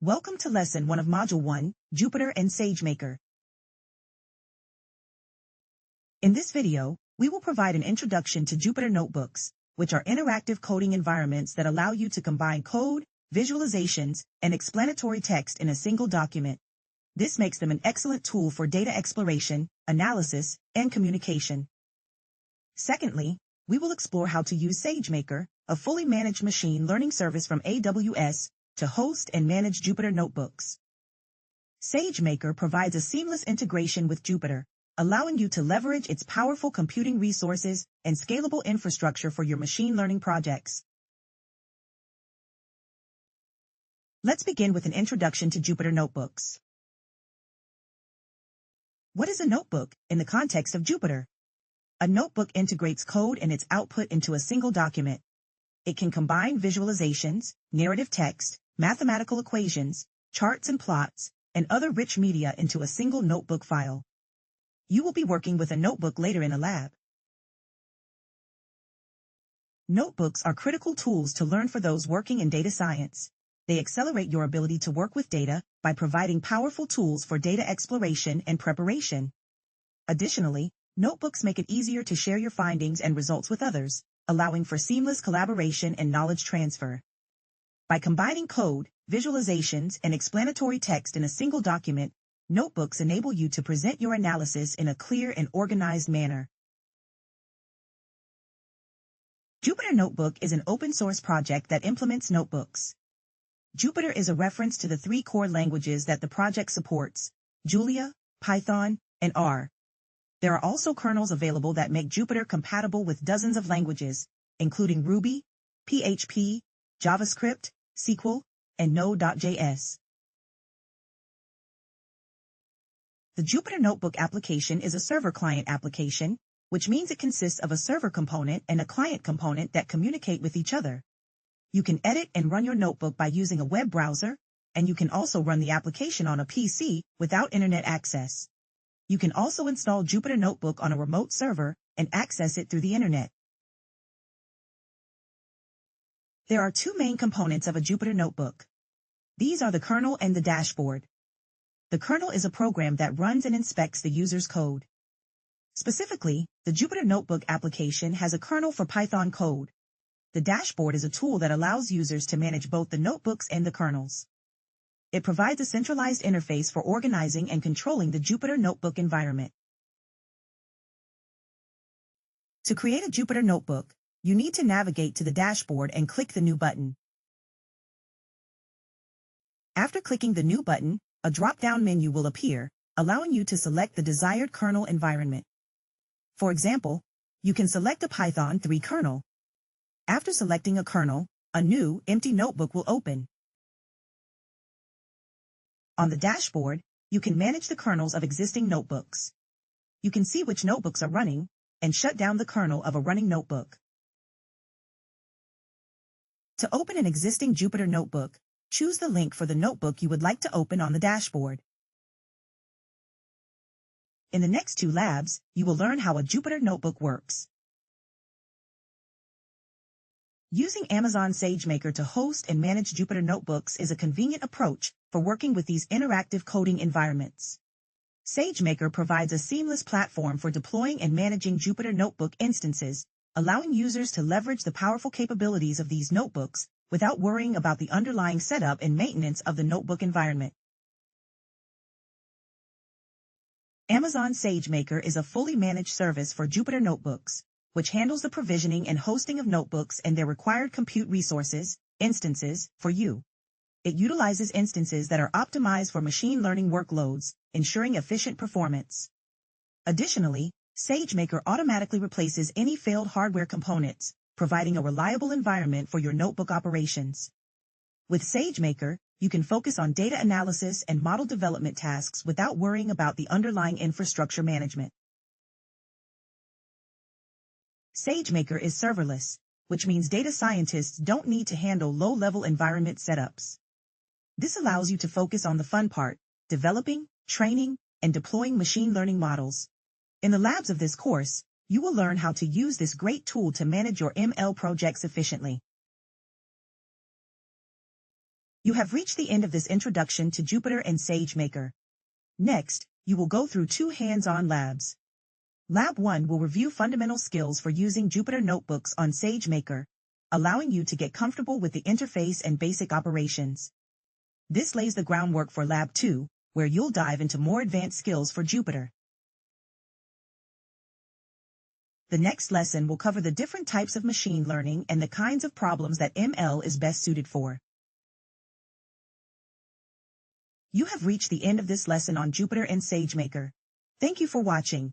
Welcome to Lesson 1 of Module 1, Jupyter and SageMaker. In this video, we will provide an introduction to Jupyter Notebooks, which are interactive coding environments that allow you to combine code, visualizations, and explanatory text in a single document. This makes them an excellent tool for data exploration, analysis, and communication. Secondly, we will explore how to use SageMaker, a fully managed machine learning service from AWS, to host and manage Jupyter Notebooks. SageMaker provides a seamless integration with Jupyter, allowing you to leverage its powerful computing resources and scalable infrastructure for your machine learning projects. Let's begin with an introduction to Jupyter Notebooks. What is a notebook in the context of Jupyter? A notebook integrates code and its output into a single document. It can combine visualizations, narrative text, mathematical equations, charts and plots, and other rich media into a single notebook file. You will be working with a notebook later in a lab. Notebooks are critical tools to learn for those working in data science. They accelerate your ability to work with data by providing powerful tools for data exploration and preparation. Additionally, notebooks make it easier to share your findings and results with others, allowing for seamless collaboration and knowledge transfer. By combining code, visualizations, and explanatory text in a single document, notebooks enable you to present your analysis in a clear and organized manner. Jupyter Notebook is an open-source project that implements notebooks. Jupyter is a reference to the 3 core languages that the project supports: Julia, Python, and R. There are also kernels available that make Jupyter compatible with dozens of languages, including Ruby, PHP, JavaScript, SQL, and Node.js. The Jupyter Notebook application is a server-client application, which means it consists of a server component and a client component that communicate with each other. You can edit and run your notebook by using a web browser, and you can also run the application on a PC without internet access. You can also install Jupyter Notebook on a remote server and access it through the internet. There are 2 main components of a Jupyter Notebook. These are the kernel and the dashboard. The kernel is a program that runs and inspects the user's code. Specifically, the Jupyter Notebook application has a kernel for Python code. The dashboard is a tool that allows users to manage both the notebooks and the kernels. It provides a centralized interface for organizing and controlling the Jupyter Notebook environment. To create a Jupyter Notebook, you need to navigate to the dashboard and click the New button. After clicking the New button, a drop-down menu will appear, allowing you to select the desired kernel environment. For example, you can select a Python 3 kernel. After selecting a kernel, a new, empty notebook will open. On the dashboard, you can manage the kernels of existing notebooks. You can see which notebooks are running, and shut down the kernel of a running notebook. To open an existing Jupyter Notebook, choose the link for the notebook you would like to open on the dashboard. In the next 2 labs, you will learn how a Jupyter Notebook works. Using Amazon SageMaker to host and manage Jupyter Notebooks is a convenient approach for working with these interactive coding environments. SageMaker provides a seamless platform for deploying and managing Jupyter Notebook instances, allowing users to leverage the powerful capabilities of these notebooks without worrying about the underlying setup and maintenance of the notebook environment. Amazon SageMaker is a fully managed service for Jupyter Notebooks, which handles the provisioning and hosting of notebooks and their required compute resources, instances, for you. It utilizes instances that are optimized for machine learning workloads, ensuring efficient performance. Additionally, SageMaker automatically replaces any failed hardware components, providing a reliable environment for your notebook operations. With SageMaker, you can focus on data analysis and model development tasks without worrying about the underlying infrastructure management. SageMaker is serverless, which means data scientists don't need to handle low-level environment setups. This allows you to focus on the fun part: developing, training, and deploying machine learning models. In the labs of this course, you will learn how to use this great tool to manage your ML projects efficiently. You have reached the end of this introduction to Jupyter and SageMaker. Next, you will go through 2 hands-on labs. Lab 1 will review fundamental skills for using Jupyter Notebooks on SageMaker, allowing you to get comfortable with the interface and basic operations. This lays the groundwork for Lab 2, where you'll dive into more advanced skills for Jupyter. The next lesson will cover the different types of machine learning and the kinds of problems that ML is best suited for. You have reached the end of this lesson on Jupyter and SageMaker. Thank you for watching.